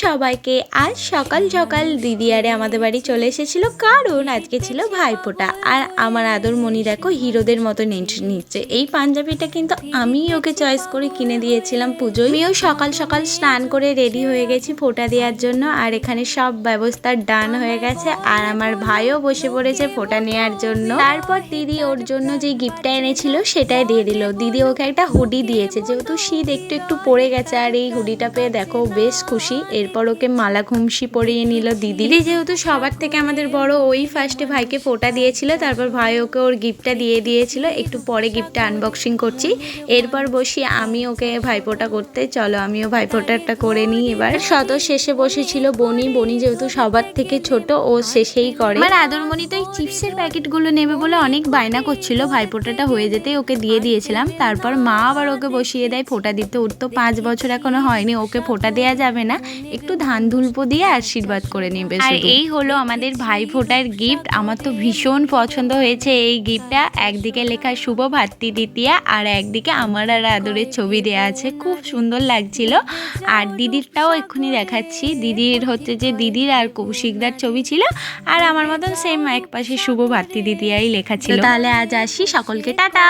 সবাইকে। আজ সকাল সকাল দিদি আরে আমাদের বাড়ি চলে এসেছিল, কারণ আজকে ছিল ভাইফোঁটা। আর আমার আদরমণি দেখো হিরোদের মতো এন্ট্রি নিচ্ছে। এই পাঞ্জাবিটা কিন্তু আমি ওকে চয়েস করে কিনে দিয়েছিলাম পুজোয়। আমিও সকাল সকাল স্নান করে রেডি হয়ে গেছি ফোঁটা দেওয়ার জন্য। আর এখানে সব ব্যবস্থা ডান হয়ে গেছে, আর আমার ভাইও বসে পড়েছে ফোঁটা নেওয়ার জন্য। তারপর দিদি ওর জন্য যে গিফটটা এনেছিল সেটাই দিয়ে দিল। দিদি ওকে একটা হুডি দিয়েছে, যেহেতু শীত একটু একটু পড়ে গেছে, আর এই হুডিটা পেয়ে দেখো বেশ খুশি। এরপর ওকে মালা ঘুমসি পরিয়ে নিল দিদি। যেহেতু সবার থেকে আমাদের বড়, ওই ফার্স্টে ভাইকে ফোঁটা দিয়েছিল, তারপর ভাই ওকে ওর গিফটটা দিয়ে দিয়েছিল। একটু পরে গিফটটা আনবক্সিং করছি, এরপর বসি আমি ওকে ভাইফোঁটা করতে। চলো আমিও ভাইফোঁটাটা করে নিই। এবার শত শেষে বসেছিল বনি। বনি যেহেতু সবার থেকে ছোট, ও শেষেই করে। আমার আদরমণি তো এই চিপসের প্যাকেটগুলো নেবে বলে অনেক বায়না করছিল, ভাইফোঁটাটা হয়ে যেতেই ওকে দিয়ে দিয়েছিলাম। তারপর মা আবার ওকে বসিয়ে দেয় ফোঁটা দিতে। ওর তো 5 বছর এখনো হয়নি, ওকে ফোঁটা দেওয়া যাবে না, একটু ধান ধুলপো দিয়ে আশীর্বাদ করে নেবে। আর এই হলো আমাদের ভাইফোঁটার গিফট। আমার তো ভীষণ পছন্দ হয়েছে এই গিফটটা। একদিকে লেখা শুভ ভাতৃ দ্বিতীয়া, আর একদিকে আমার আর আদরের ছবি দেওয়া আছে, খুব সুন্দর লাগছিল। আর দিদিরটাও এক্ষুনি দেখাচ্ছি। দিদির হচ্ছে যে দিদির আর কৌশিকদার ছবি ছিল, আর আমার মতন সেম এক পাশে শুভ ভাতৃ দ্বিতীয়াই লেখা ছিল। তাহলে আজ আসি, সকলকে টাটা।